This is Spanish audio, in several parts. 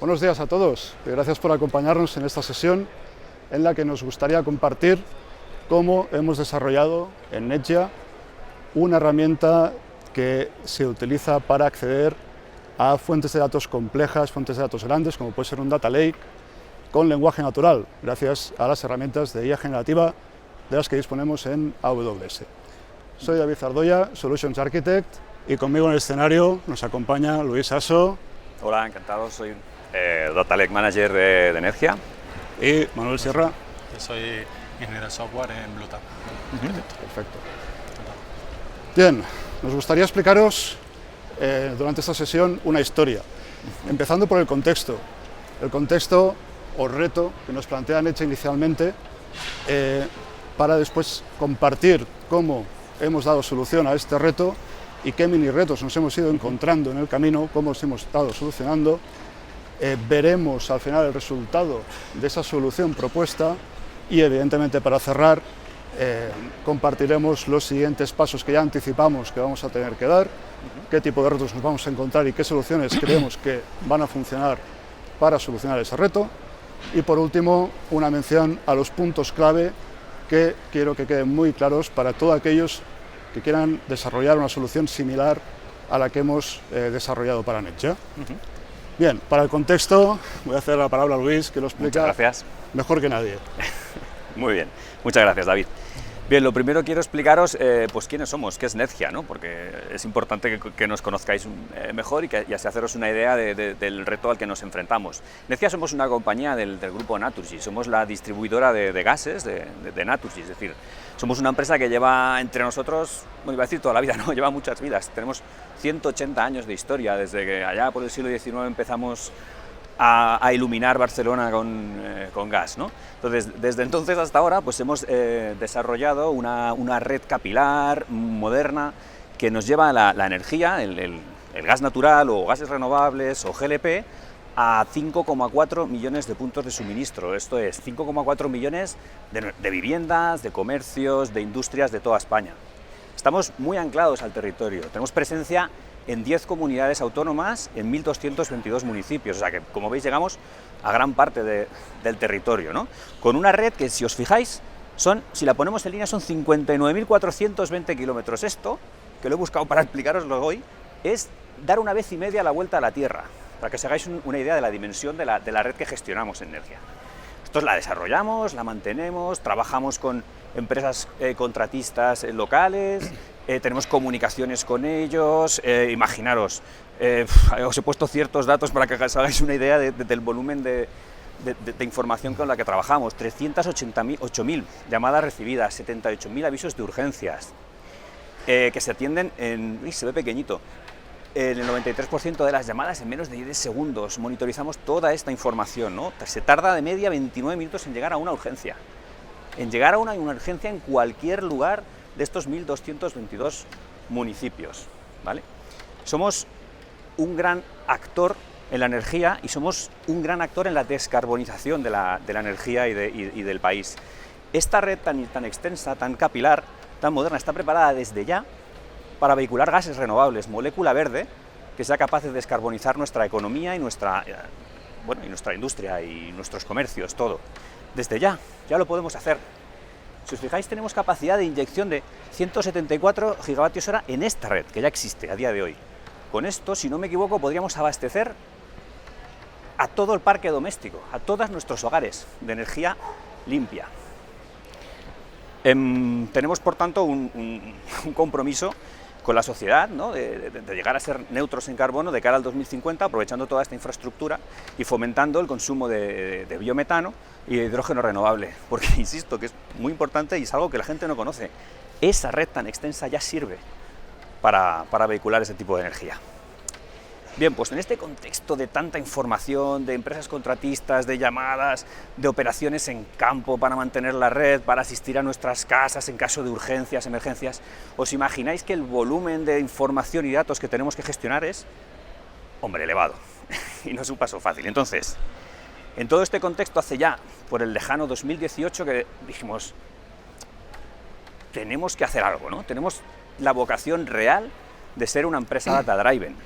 Buenos días a todos y gracias por acompañarnos en esta sesión en la que nos gustaría compartir cómo hemos desarrollado en Netja una herramienta que se utiliza para acceder a fuentes de datos complejas, fuentes de datos grandes, como puede ser un data lake, con lenguaje natural, gracias a las herramientas de IA generativa de las que disponemos en AWS. Soy David Zardoya, Solutions Architect, y conmigo en el escenario nos acompaña Luis Aso. Hola, encantado, soy Data Lake Manager de Netja. Y Manuel Sierra. Yo soy ingeniero de software en Bluetooth. Perfecto. Bien, nos gustaría explicaros durante esta sesión una historia, empezando por el contexto. El contexto o reto que nos plantea Netja inicialmente, para después compartir cómo hemos dado solución a este reto y qué mini retos nos hemos ido encontrando en el camino, cómo los hemos estado solucionando. Veremos al final el resultado de esa solución propuesta y, evidentemente, para cerrar, compartiremos los siguientes pasos que ya anticipamos que vamos a tener que dar, qué tipo de retos nos vamos a encontrar y qué soluciones creemos que van a funcionar para solucionar ese reto. Y, por último, una mención a los puntos clave que quiero que queden muy claros para todos aquellos que quieran desarrollar una solución similar a la que hemos desarrollado para Netja. Bien, para el contexto voy a hacer la palabra a Luis, que lo explica mejor que nadie. Muy bien, muchas gracias, David. Bien, lo primero quiero explicaros pues quiénes somos, qué es Netja, ¿no? Porque es importante que nos conozcáis mejor y así haceros una idea del reto al que nos enfrentamos. Netja somos una compañía del grupo Naturgy, somos la distribuidora de gases de Naturgy, es decir, somos una empresa que lleva entre nosotros, bueno, iba a decir toda la vida, no, lleva muchas vidas, tenemos 180 años de historia, desde que allá por el siglo XIX empezamos a iluminar Barcelona con gas, ¿no? Entonces, desde entonces hasta ahora pues hemos desarrollado una red capilar moderna que nos lleva la energía, el gas natural o gases renovables o GLP, a 5,4 millones de puntos de suministro. Esto es 5,4 millones de viviendas, de comercios, de industrias de toda España. Estamos muy anclados al territorio, tenemos presencia en 10 comunidades autónomas, en 1.222 municipios, o sea que, como veis, llegamos a gran parte del territorio, ¿no? Con una red que, si os fijáis, si la ponemos en línea, son 59.420 kilómetros. Esto, que lo he buscado para explicaroslo hoy, es dar una vez y media la vuelta a la Tierra, para que os hagáis una idea de la dimensión de la red que gestionamos en Netja. Nosotros la desarrollamos, la mantenemos, trabajamos con empresas contratistas locales, tenemos comunicaciones con ellos, imaginaros, os he puesto ciertos datos para que os hagáis una idea del volumen de información con la que trabajamos. 388.000 llamadas recibidas, 78.000 avisos de urgencias, que se atienden se ve pequeñito, en el 93% de las llamadas en menos de 10 segundos. Monitorizamos toda esta información, ¿no? Se tarda de media 29 minutos en llegar a una urgencia. En llegar a una urgencia en cualquier lugar de estos 1.222 municipios, ¿vale? Somos un gran actor en la energía y somos un gran actor en la descarbonización de la energía y del país. Esta red tan extensa, tan capilar, tan moderna, está preparada desde ya para vehicular gases renovables, molécula verde, que sea capaz de descarbonizar nuestra economía y nuestra industria y nuestros comercios, todo. Desde ya lo podemos hacer. Si os fijáis, tenemos capacidad de inyección de 174 gigavatios hora en esta red, que ya existe a día de hoy. Con esto, si no me equivoco, podríamos abastecer a todo el parque doméstico, a todos nuestros hogares, de energía limpia. Tenemos, por tanto, un compromiso con la sociedad, ¿no? de llegar a ser neutros en carbono de cara al 2050, aprovechando toda esta infraestructura y fomentando el consumo de biometano y de hidrógeno renovable, porque insisto que es muy importante y es algo que la gente no conoce. Esa red tan extensa ya sirve para vehicular ese tipo de energía. Bien, pues en este contexto de tanta información, de empresas contratistas, de llamadas, de operaciones en campo para mantener la red, para asistir a nuestras casas en caso de urgencias, emergencias, ¿os imagináis que el volumen de información y datos que tenemos que gestionar es, hombre, elevado? Y no es un paso fácil. Entonces, en todo este contexto, hace ya, por el lejano 2018, que dijimos, tenemos que hacer algo, ¿no? Tenemos la vocación real de ser una empresa data-driven.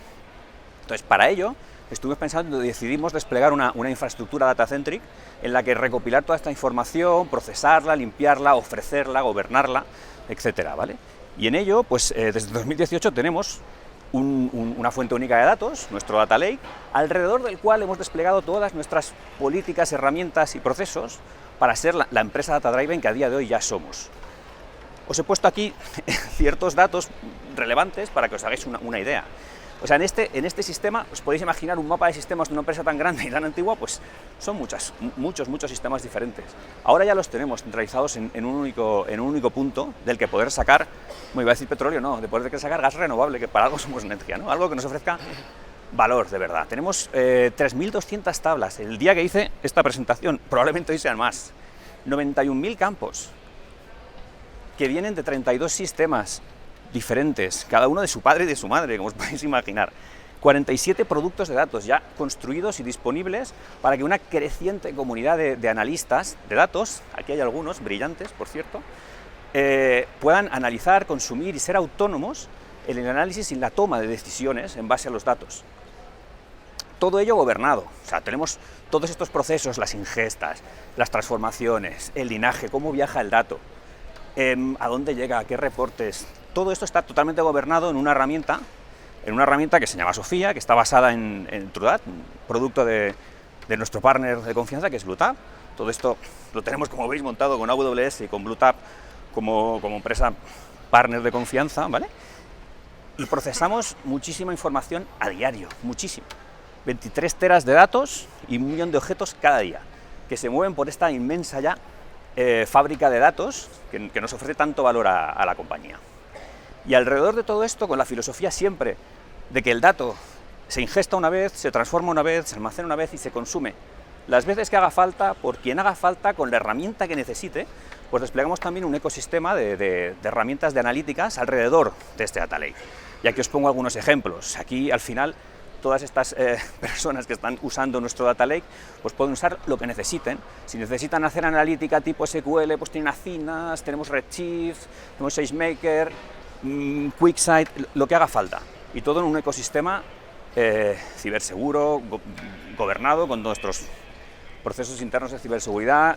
Entonces, para ello, estuvimos pensando y decidimos desplegar una infraestructura data-centric en la que recopilar toda esta información, procesarla, limpiarla, ofrecerla, gobernarla, etcétera, ¿vale? Y en ello, pues desde 2018 tenemos una fuente única de datos, nuestro Data Lake, alrededor del cual hemos desplegado todas nuestras políticas, herramientas y procesos para ser la empresa data-driven que a día de hoy ya somos. Os he puesto aquí ciertos datos relevantes para que os hagáis una idea. O sea, en este sistema, os podéis imaginar un mapa de sistemas de una empresa tan grande y tan antigua, pues son muchos sistemas diferentes. Ahora ya los tenemos centralizados en un único punto del que poder sacar, me iba a decir petróleo, no, de poder sacar gas renovable, que para algo somos Netgia, ¿no? Algo que nos ofrezca valor, de verdad. Tenemos 3.200 tablas. El día que hice esta presentación, probablemente hoy sean más, 91.000 campos, que vienen de 32 sistemas diferentes, cada uno de su padre y de su madre, como os podéis imaginar. 47 productos de datos ya construidos y disponibles para que una creciente comunidad de analistas de datos, aquí hay algunos brillantes, por cierto, puedan analizar, consumir y ser autónomos en el análisis y la toma de decisiones en base a los datos. Todo ello gobernado, o sea, tenemos todos estos procesos, las ingestas, las transformaciones, el linaje, cómo viaja el dato, a dónde llega, qué reportes. Todo esto está totalmente gobernado en una herramienta que se llama Sofía, que está basada en TrueDat, un producto de nuestro partner de confianza, que es BlueTab. Todo esto lo tenemos, como veis, montado con AWS y con BlueTab como empresa partner de confianza, ¿vale? Y procesamos muchísima información a diario, muchísimo. 23 teras de datos y 1 millón de objetos cada día, que se mueven por esta inmensa ya fábrica de datos que nos ofrece tanto valor a la compañía. Y alrededor de todo esto, con la filosofía siempre de que el dato se ingesta una vez, se transforma una vez, se almacena una vez y se consume las veces que haga falta, por quien haga falta, con la herramienta que necesite, pues desplegamos también un ecosistema de herramientas de analíticas alrededor de este Data Lake. Y aquí os pongo algunos ejemplos. Aquí, al final, todas estas personas que están usando nuestro Data Lake, pues pueden usar lo que necesiten. Si necesitan hacer analítica tipo SQL, pues tienen Acinas, tenemos Redshift, tenemos SageMaker, QuickSight, lo que haga falta, y todo en un ecosistema ciberseguro, gobernado, con nuestros procesos internos de ciberseguridad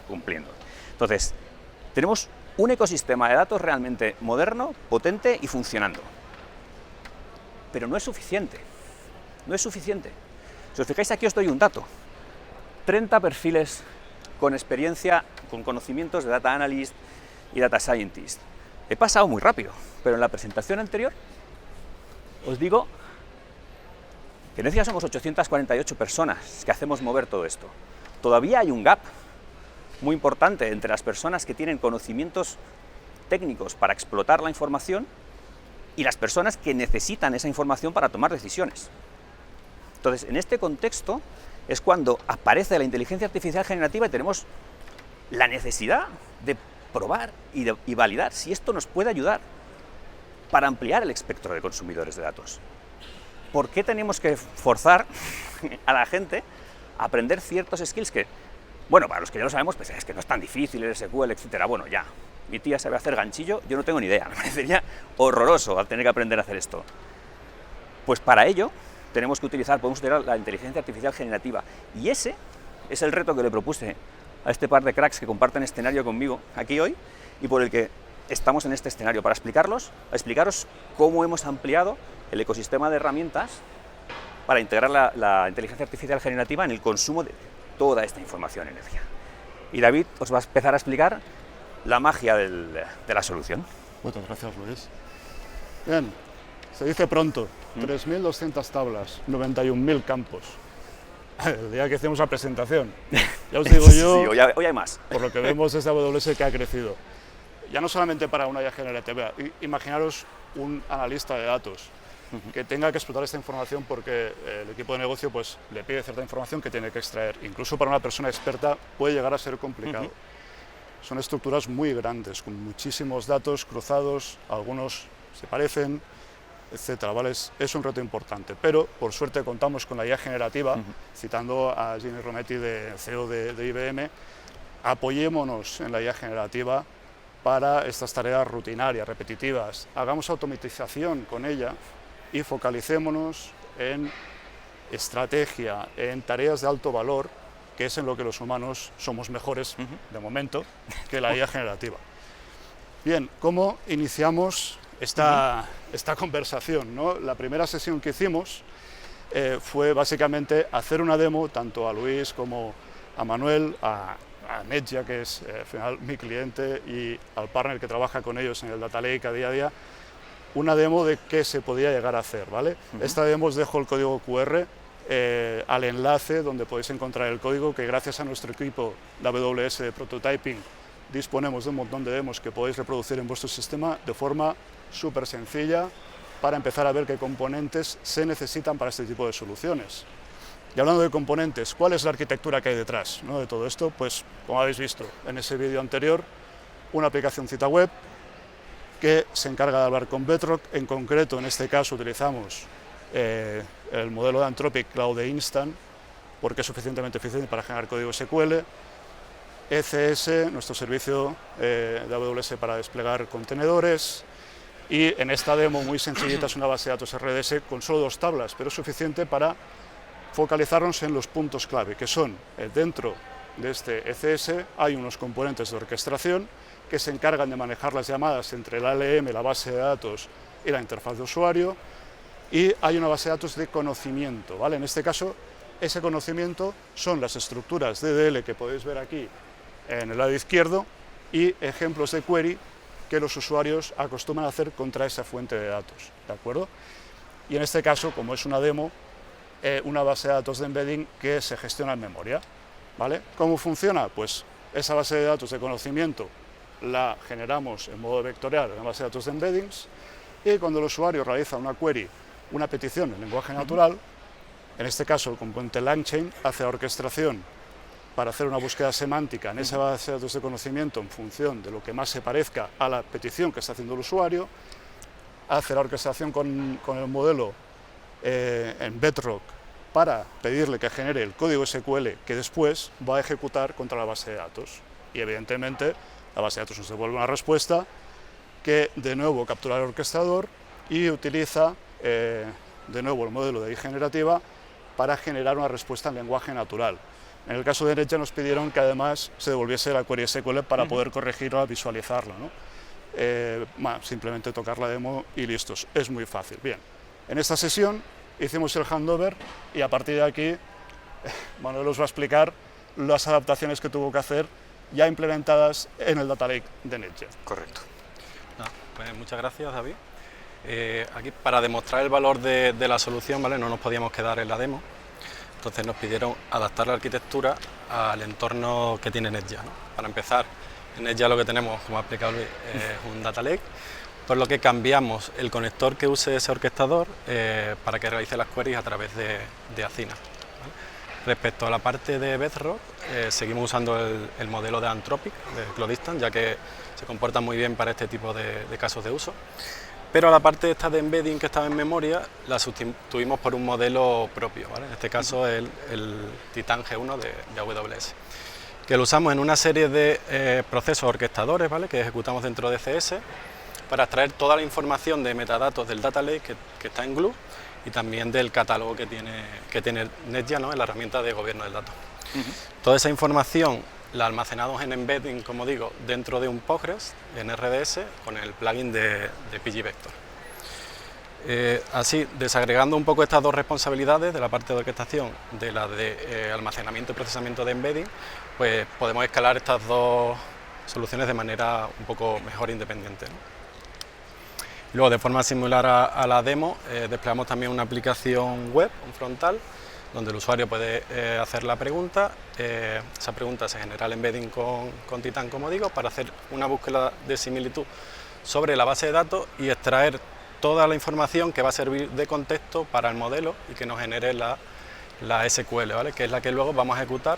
cumpliendo. Entonces, tenemos un ecosistema de datos realmente moderno, potente y funcionando. Pero no es suficiente, no es suficiente. Si os fijáis, aquí os doy un dato: 30 perfiles con experiencia, con conocimientos de Data Analyst y Data Scientist. He pasado muy rápido, pero en la presentación anterior os digo que en Netgia somos 848 personas que hacemos mover todo esto. Todavía hay un gap muy importante entre las personas que tienen conocimientos técnicos para explotar la información y las personas que necesitan esa información para tomar decisiones. Entonces, en este contexto es cuando aparece la inteligencia artificial generativa y tenemos la necesidad de probar y validar si esto nos puede ayudar para ampliar el espectro de consumidores de datos. ¿Por qué tenemos que forzar a la gente a aprender ciertos skills que, bueno, para los que ya lo sabemos, pues es que no es tan difícil el SQL, etcétera? Bueno, ya, mi tía sabe hacer ganchillo, yo no tengo ni idea, me parecería horroroso al tener que aprender a hacer esto. Pues para ello podemos utilizar la inteligencia artificial generativa, y ese es el reto que le propuse a este par de cracks que comparten escenario conmigo aquí hoy, y por el que estamos en este escenario, para explicaros cómo hemos ampliado el ecosistema de herramientas para integrar la inteligencia artificial generativa en el consumo de toda esta información en Netgia. Y David os va a empezar a explicar la magia de la solución. Muchas gracias, Luis. Bien, se dice pronto, 3.200 tablas, 91.000 campos. El día que hicimos la presentación, ya os digo yo, sí, hoy hay más. Por lo que vemos desde AWS, que ha crecido. Ya no solamente para una IA generativa, imaginaros un analista de datos que tenga que explotar esta información porque el equipo de negocio pues, le pide cierta información que tiene que extraer. Incluso para una persona experta puede llegar a ser complicado. Son estructuras muy grandes, con muchísimos datos cruzados, algunos se parecen, etcétera, ¿vale? Es un reto importante, pero por suerte contamos con la IA generativa, citando a Ginny Rometty, CEO de IBM, apoyémonos en la IA generativa para estas tareas rutinarias, repetitivas, hagamos automatización con ella y focalicémonos en estrategia, en tareas de alto valor, que es en lo que los humanos somos mejores, de momento, que la IA generativa. Bien, ¿cómo iniciamos esta conversación, ¿no? La primera sesión que hicimos fue básicamente hacer una demo, tanto a Luis como a Manuel, a Netgia, que es al final mi cliente, y al partner que trabaja con ellos en el Data Lake a día a día, una demo de qué se podía llegar a hacer, ¿vale? Esta demo os dejo el código QR al enlace donde podéis encontrar el código, que gracias a nuestro equipo de AWS de Prototyping disponemos de un montón de demos que podéis reproducir en vuestro sistema de forma súper sencilla para empezar a ver qué componentes se necesitan para este tipo de soluciones. Y hablando de componentes, ¿cuál es la arquitectura que hay detrás, ¿no?, de todo esto? Pues, como habéis visto en ese vídeo anterior, una aplicación cita web que se encarga de hablar con Bedrock. En concreto, en este caso, utilizamos el modelo de Anthropic Cloud de Instant, porque es suficientemente eficiente para generar código SQL. ECS, nuestro servicio de AWS para desplegar contenedores. Y en esta demo muy sencillita es una base de datos RDS con solo 2 tablas, pero es suficiente para focalizarnos en los puntos clave, que son, dentro de este ECS hay unos componentes de orquestación que se encargan de manejar las llamadas entre el ALM, la base de datos y la interfaz de usuario, y hay una base de datos de conocimiento, ¿vale? En este caso, ese conocimiento son las estructuras DDL que podéis ver aquí en el lado izquierdo y ejemplos de query que los usuarios acostumbran a hacer contra esa fuente de datos, ¿de acuerdo? Y en este caso, como es una demo, una base de datos de embedding que se gestiona en memoria, ¿vale? ¿Cómo funciona? Pues esa base de datos de conocimiento la generamos en modo vectorial en la base de datos de embeddings, y cuando el usuario realiza una query, una petición en lenguaje natural, en este caso el componente LangChain hace la orquestación para hacer una búsqueda semántica en esa base de datos de conocimiento en función de lo que más se parezca a la petición que está haciendo el usuario, hace la orquestación con el modelo en Bedrock para pedirle que genere el código SQL que después va a ejecutar contra la base de datos. Y evidentemente la base de datos nos devuelve una respuesta que de nuevo captura el orquestador y utiliza de nuevo el modelo de AI generativa para generar una respuesta en lenguaje natural. En el caso de Netgia nos pidieron que además se devolviese la query SQL para poder corregirla, visualizarla, ¿no? Simplemente tocar la demo y listos, es muy fácil. Bien, en esta sesión hicimos el handover y a partir de aquí Manuel os va a explicar las adaptaciones que tuvo que hacer ya implementadas en el Data Lake de Netgia. Correcto. Pues muchas gracias, David. Aquí, para demostrar el valor de la solución, ¿vale?, no nos podíamos quedar en la demo, entonces nos pidieron adaptar la arquitectura al entorno que tiene Netgia, ¿no? Para empezar, en Netgia lo que tenemos, como ha explicado Luis, es un Data Lake, por lo que cambiamos el conector que use ese orquestador para que realice las queries a través de Athena, ¿vale? Respecto a la parte de Bedrock, seguimos usando el modelo de Anthropic, de Cloud Instant, ya que se comporta muy bien para este tipo de casos de uso. Pero la parte esta de embedding que estaba en memoria la sustituimos por un modelo propio, ¿vale? En este caso el Titan G1 de AWS, que lo usamos en una serie de procesos orquestadores, ¿vale?, que ejecutamos dentro de CS para extraer toda la información de metadatos del Data Lake que está en Glue y también del catálogo que tiene Netgia, ¿no?, en la herramienta de gobierno del dato. Toda esa información la almacenamos en embedding, como digo, dentro de un Postgres en RDS con el plugin de pgvector. Así, desagregando un poco estas dos responsabilidades de la parte de orquestación de la de almacenamiento y procesamiento de embedding, pues podemos escalar estas dos soluciones de manera un poco mejor independiente, ¿no? Luego, de forma similar a la demo, desplegamos también una aplicación web, un frontal, donde el usuario puede hacer la pregunta. Esa pregunta se genera el embedding con Titan, como digo, para hacer una búsqueda de similitud sobre la base de datos y extraer toda la información que va a servir de contexto para el modelo y que nos genere la SQL, ¿vale?, que es la que luego vamos a ejecutar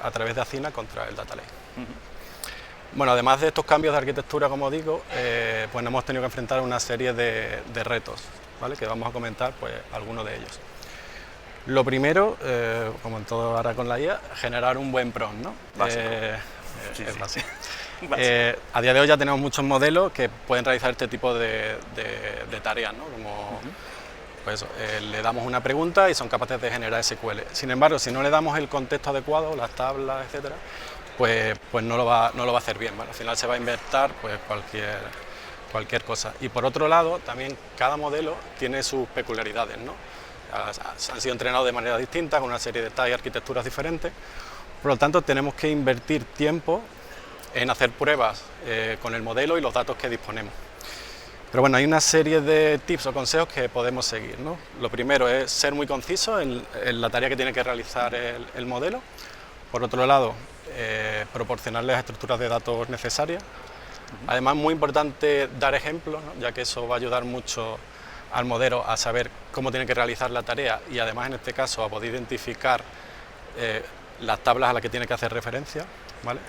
a través de Athena contra el Data Lake. Bueno, además de estos cambios de arquitectura, como digo, pues nos hemos tenido que enfrentar a una serie de retos, ¿vale?, que vamos a comentar pues algunos de ellos. Lo primero, como en todo ahora con la IA, generar un buen prompt, ¿no? Es básico. A día de hoy ya tenemos muchos modelos que pueden realizar este tipo de tareas, ¿no?, como pues eso, le damos una pregunta y son capaces de generar SQL. Sin embargo, si no le damos el contexto adecuado, las tablas, etcétera, pues no lo va a hacer bien, ¿vale? Al final se va a inventar pues cualquier cosa. Y por otro lado, también cada modelo tiene sus peculiaridades, ¿no? Han sido entrenados de manera distinta, con una serie de detalles y arquitecturas diferentes. Por lo tanto, tenemos que invertir tiempo en hacer pruebas con el modelo y los datos que disponemos. Pero bueno, hay una serie de tips o consejos que podemos seguir, ¿no? Lo primero es ser muy conciso en la tarea que tiene que realizar el modelo. Por otro lado, proporcionarles las estructuras de datos necesarias. Además, muy importante dar ejemplos, ¿no? Ya que eso va a ayudar mucho al modelo a saber cómo tiene que realizar la tarea y además en este caso a poder identificar las tablas a las que tiene que hacer referencia, ¿vale?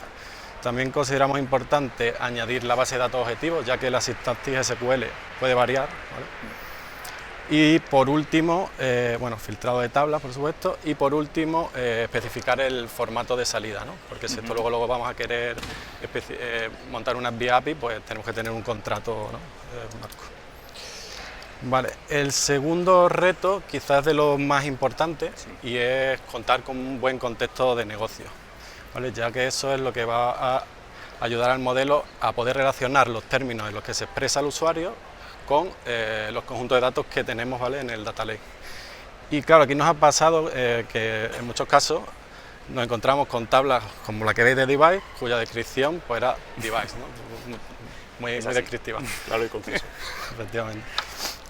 También consideramos importante añadir la base de datos objetivos, ya que la sintaxis SQL puede variar, ¿vale? Y por último, bueno, filtrado de tablas, por supuesto, y por último, especificar el formato de salida, ¿no? Porque si esto luego vamos a querer montar unas vía API, pues tenemos que tener un contrato, ¿no? Marco. Vale, el segundo reto quizás es de los más importantes y es contar con un buen contexto de negocio, ¿vale? Ya que eso es lo que va a ayudar al modelo a poder relacionar los términos en los que se expresa el usuario con los conjuntos de datos que tenemos, ¿vale?, en el data lake. Y claro, aquí nos ha pasado que en muchos casos nos encontramos con tablas como la que veis de device, cuya descripción pues era device, ¿no? Muy descriptiva. Claro y conciso. Efectivamente.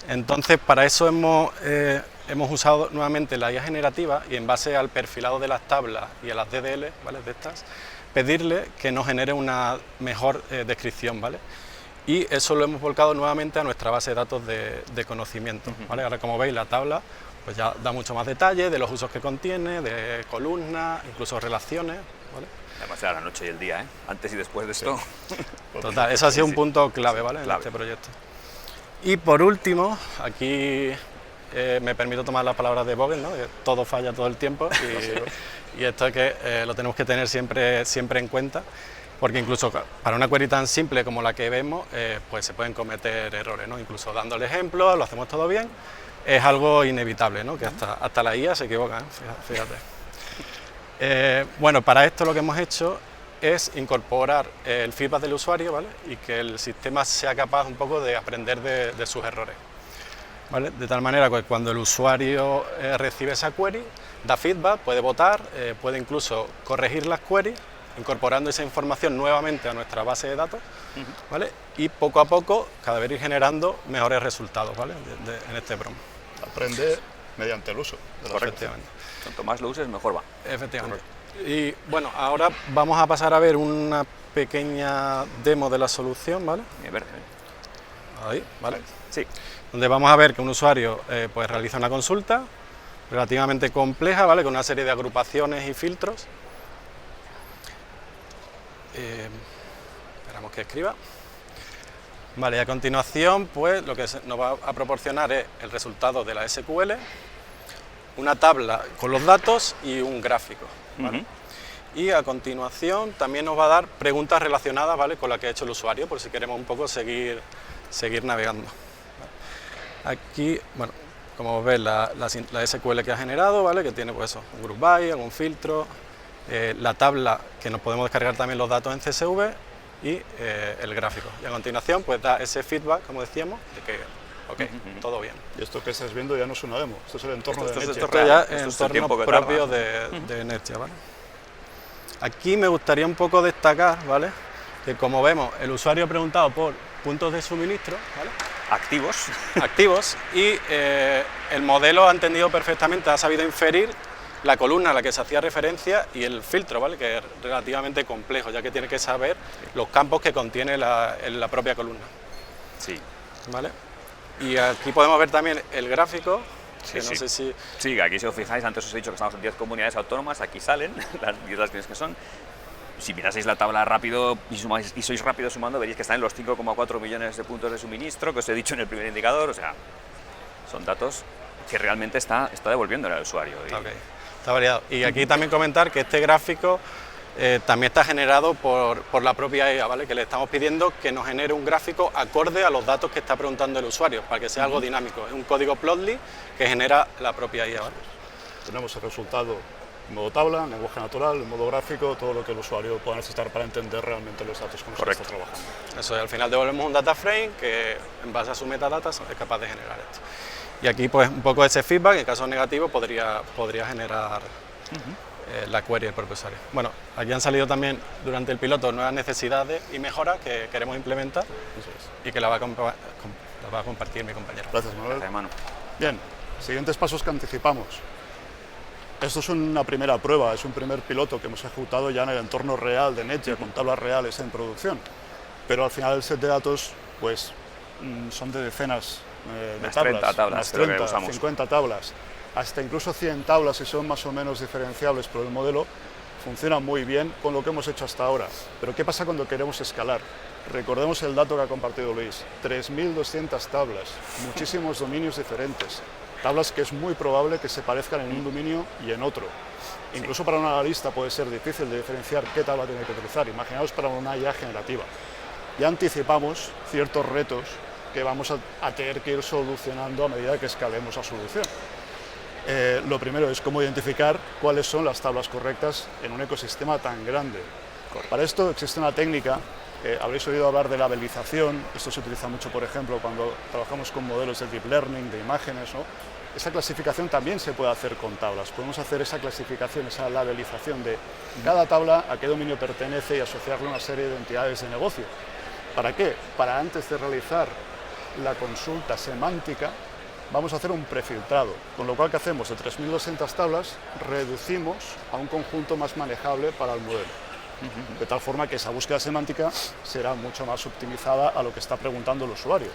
Entonces, para eso hemos usado nuevamente la IA generativa y en base al perfilado de las tablas y a las DDL, ¿vale?, de estas, pedirle que nos genere una mejor descripción, ¿vale? Y eso lo hemos volcado nuevamente a nuestra base de datos de conocimiento, ¿vale? Ahora, como veis, la tabla pues ya da mucho más detalle de los usos que contiene, de columnas, incluso relaciones, ¿vale? Además era la noche y el día, ¿eh? Antes y después de esto. Total, eso ha sido un punto clave, ¿vale?, en este proyecto. Y por último, aquí me permito tomar las palabras de Vogel, ¿no?, que todo falla todo el tiempo y esto es que lo tenemos que tener siempre en cuenta, porque incluso para una query tan simple como la que vemos, pues se pueden cometer errores, ¿no? Incluso dando el ejemplo, lo hacemos todo bien, es algo inevitable, ¿no?, que hasta la IA se equivoca, ¿eh? Fíjate. Bueno, para esto lo que hemos hecho es incorporar el feedback del usuario, ¿vale?, y que el sistema sea capaz un poco de aprender de sus errores, ¿vale? De tal manera que cuando el usuario recibe esa query, da feedback, puede votar, puede incluso corregir las queries, incorporando esa información nuevamente a nuestra base de datos, ¿vale? Y poco a poco cada vez ir generando mejores resultados, ¿vale?, en este PROM. Aprende mediante el uso. Correctamente. Cuanto más lo uses, mejor va. Efectivamente. Y bueno, ahora vamos a pasar a ver una pequeña demo de la solución, ¿vale? Verde. Ahí, ¿vale? Sí. Donde vamos a ver que un usuario pues realiza una consulta relativamente compleja, ¿vale?, con una serie de agrupaciones y filtros. Esperamos que escriba. Vale, y a continuación, pues lo que nos va a proporcionar es el resultado de la SQL, una tabla con los datos y un gráfico, ¿vale? Y a continuación también nos va a dar preguntas relacionadas, ¿vale?, con la que ha hecho el usuario, por si queremos un poco seguir navegando. Aquí, bueno, como veis, la SQL que ha generado, ¿vale?, que tiene pues eso, un group by, algún filtro, la tabla que nos podemos descargar también los datos en CSV y el gráfico. Y a continuación pues da ese feedback, como decíamos, de que ok, todo bien. Y esto que estáis viendo ya no es una demo, esto es el entorno de Netgear. Esto ya es el entorno propio de Netgear, ¿vale? Aquí me gustaría un poco destacar, ¿vale?, que como vemos el usuario ha preguntado por puntos de suministro, ¿vale?, activos y el modelo ha entendido perfectamente, ha sabido inferir la columna a la que se hacía referencia y el filtro, ¿vale?, que es relativamente complejo, ya que tiene que saber los campos que contiene la propia columna. Sí. ¿Vale? Y aquí podemos ver también el gráfico, que no sé si... Sí, aquí si os fijáis, antes os he dicho que estamos en 10 comunidades autónomas, aquí salen las 10 que son. Si miraseis la tabla rápido y sois rápido sumando, veréis que están en los 5,4 millones de puntos de suministro, que os he dicho en el primer indicador, o sea, son datos que realmente está devolviendo al usuario. Okay. Está variado. Y aquí también comentar que este gráfico también está generado por la propia IA, ¿vale? Que le estamos pidiendo que nos genere un gráfico acorde a los datos que está preguntando el usuario, para que sea algo dinámico. Es un código Plotly que genera la propia IA, ¿vale? Tenemos el resultado en modo tabla, en lenguaje natural, en modo gráfico, todo lo que el usuario pueda necesitar para entender realmente los datos con los que está trabajando. Eso es, al final devolvemos un data frame que en base a su metadata es capaz de generar esto. Y aquí pues un poco ese feedback, en caso negativo podría generar la query del propio usuario. Bueno, aquí han salido también durante el piloto nuevas necesidades y mejoras que queremos implementar y que la va a compartir mi compañero. Gracias, Manuel. Gracias, Manu. Bien, siguientes pasos que anticipamos. Esto es una primera prueba, es un primer piloto que hemos ejecutado ya en el entorno real de Netgear, con tablas reales en producción. Pero al final el set de datos pues, son de decenas de tablas, 30 tablas, unas 30, que usamos. 50 tablas, hasta incluso 100 tablas si son más o menos diferenciables por el modelo. Funciona muy bien con lo que hemos hecho hasta ahora. Pero ¿qué pasa cuando queremos escalar? Recordemos el dato que ha compartido Luis, 3.200 tablas, muchísimos dominios diferentes. Tablas que es muy probable que se parezcan en un dominio y en otro. Incluso para un analista puede ser difícil de diferenciar qué tabla tiene que utilizar. Imaginaos para una IA generativa. Ya anticipamos ciertos retos que vamos a tener que ir solucionando a medida que escalemos la solución. Lo primero es cómo identificar cuáles son las tablas correctas en un ecosistema tan grande. Para esto existe una técnica, habréis oído hablar de labelización, esto se utiliza mucho, por ejemplo, cuando trabajamos con modelos de deep learning, de imágenes, ¿no? Esa clasificación también se puede hacer con tablas. Podemos hacer esa clasificación, esa labelización de cada tabla, a qué dominio pertenece y asociarle una serie de entidades de negocio. ¿Para qué? Para antes de realizar la consulta semántica, vamos a hacer un prefiltrado, con lo cual, ¿qué hacemos? De 3.200 tablas, reducimos a un conjunto más manejable para el modelo. De tal forma que esa búsqueda semántica será mucho más optimizada a lo que está preguntando el usuario.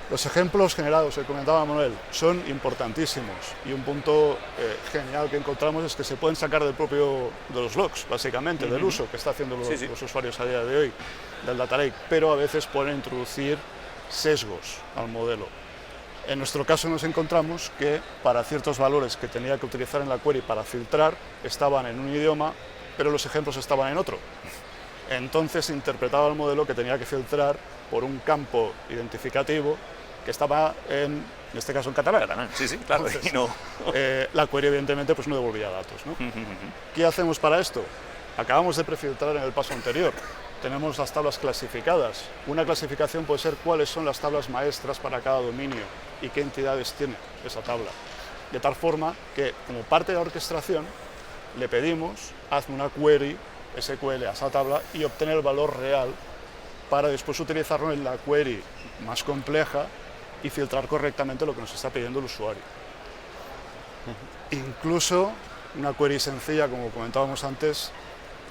Los ejemplos generados que comentaba Manuel son importantísimos y un punto genial que encontramos es que se pueden sacar de los logs, básicamente, del uso que está haciendo los usuarios a día de hoy del Data Lake, pero a veces pueden introducir sesgos al modelo. En nuestro caso nos encontramos que para ciertos valores que tenía que utilizar en la query para filtrar estaban en un idioma, pero los ejemplos estaban en otro. Entonces interpretaba el modelo que tenía que filtrar por un campo identificativo que estaba en este caso en catalán. Sí, sí, claro. Entonces, no. La query evidentemente pues no devolvía datos, ¿no? ¿Qué hacemos para esto? Acabamos de prefiltrar en el paso anterior. Tenemos las tablas clasificadas. Una clasificación puede ser cuáles son las tablas maestras para cada dominio y qué entidades tiene esa tabla. De tal forma que, como parte de la orquestación, le pedimos, hazme una query SQL a esa tabla y obtener el valor real para después utilizarlo en la query más compleja y filtrar correctamente lo que nos está pidiendo el usuario. Incluso una query sencilla, como comentábamos antes,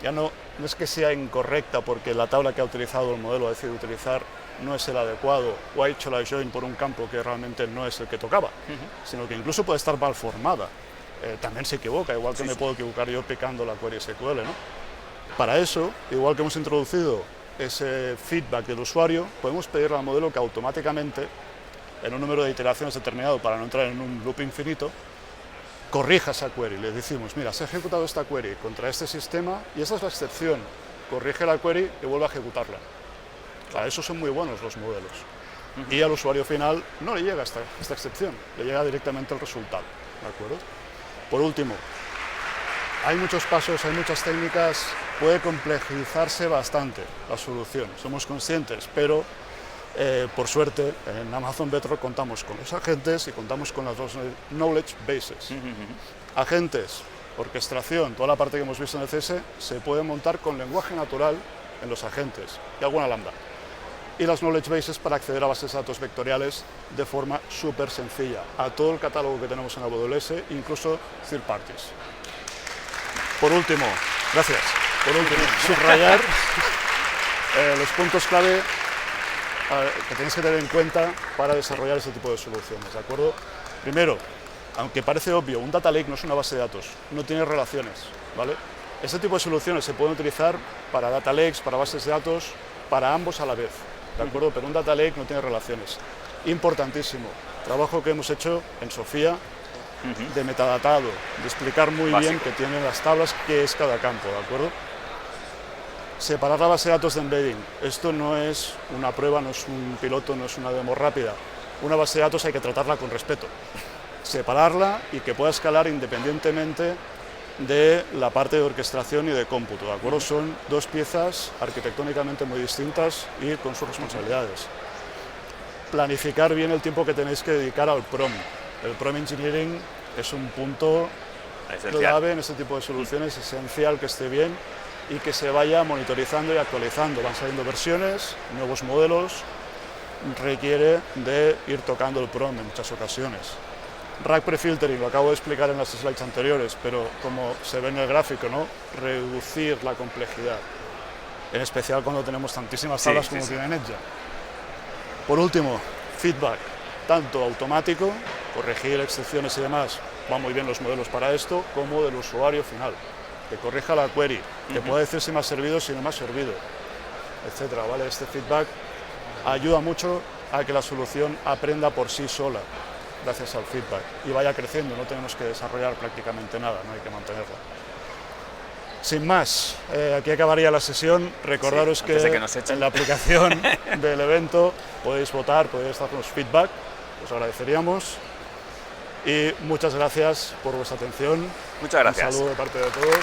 ya no es que sea incorrecta porque la tabla que ha utilizado el modelo ha decidido utilizar no es el adecuado o ha hecho la join por un campo que realmente no es el que tocaba, sino que incluso puede estar mal formada. También se equivoca, igual que me puedo equivocar yo picando la query SQL, ¿no? Para eso, igual que hemos introducido ese feedback del usuario, podemos pedirle al modelo que automáticamente, en un número de iteraciones determinado para no entrar en un loop infinito, corrija esa query. Le decimos, mira, se ha ejecutado esta query contra este sistema y esa es la excepción. Corrige la query y vuelve a ejecutarla. Para eso son muy buenos los modelos. Y al usuario final no le llega esta excepción, le llega directamente el resultado. ¿De acuerdo? Por último, hay muchos pasos, hay muchas técnicas, puede complejizarse bastante la solución, somos conscientes, pero por suerte en Amazon Bedrock contamos con los agentes y contamos con las dos knowledge bases. Agentes, orquestación, toda la parte que hemos visto en el CS se puede montar con lenguaje natural en los agentes y alguna lambda. Y las knowledge bases para acceder a bases de datos vectoriales de forma súper sencilla, a todo el catálogo que tenemos en AWS, incluso third parties. Por último, gracias. Por último, subrayar los puntos clave que tenéis que tener en cuenta para desarrollar este tipo de soluciones, ¿de acuerdo? Primero, aunque parece obvio, un data lake no es una base de datos, no tiene relaciones, ¿vale? Este tipo de soluciones se pueden utilizar para data lakes, para bases de datos, para ambos a la vez, ¿de acuerdo? Pero un data lake no tiene relaciones. Importantísimo, trabajo que hemos hecho en Sofía de metadatado, de explicar muy Básico. bien que tienen las tablas, qué es cada campo, ¿de acuerdo? Separar la base de datos de embedding. Esto no es una prueba, no es un piloto, no es una demo rápida. Una base de datos hay que tratarla con respeto. Separarla y que pueda escalar independientemente de la parte de orquestación y de cómputo, ¿de acuerdo? Son dos piezas arquitectónicamente muy distintas y con sus responsabilidades. Planificar bien el tiempo que tenéis que dedicar al PROM. El PROM Engineering es un punto clave en este tipo de soluciones, esencial que esté bien y que se vaya monitorizando y actualizando. Van saliendo versiones, nuevos modelos, requiere de ir tocando el PROM en muchas ocasiones. Rack prefiltering, lo acabo de explicar en las slides anteriores, pero como se ve en el gráfico, ¿no? Reducir la complejidad, en especial cuando tenemos tantísimas tablas como tiene NetJa. Por último, feedback, tanto automático, corregir excepciones y demás, van muy bien los modelos para esto, como del usuario final, que corrija la query, que pueda decir si me ha servido, si no me ha servido, etcétera, ¿vale? Este feedback ayuda mucho a que la solución aprenda por sí sola, gracias al feedback, y vaya creciendo, no tenemos que desarrollar prácticamente nada, no hay que mantenerla. Sin más, aquí acabaría la sesión. Recordaros que en la aplicación del evento podéis votar, podéis darnos feedback, os agradeceríamos. Y muchas gracias por vuestra atención. Muchas gracias. Un saludo de parte de todos.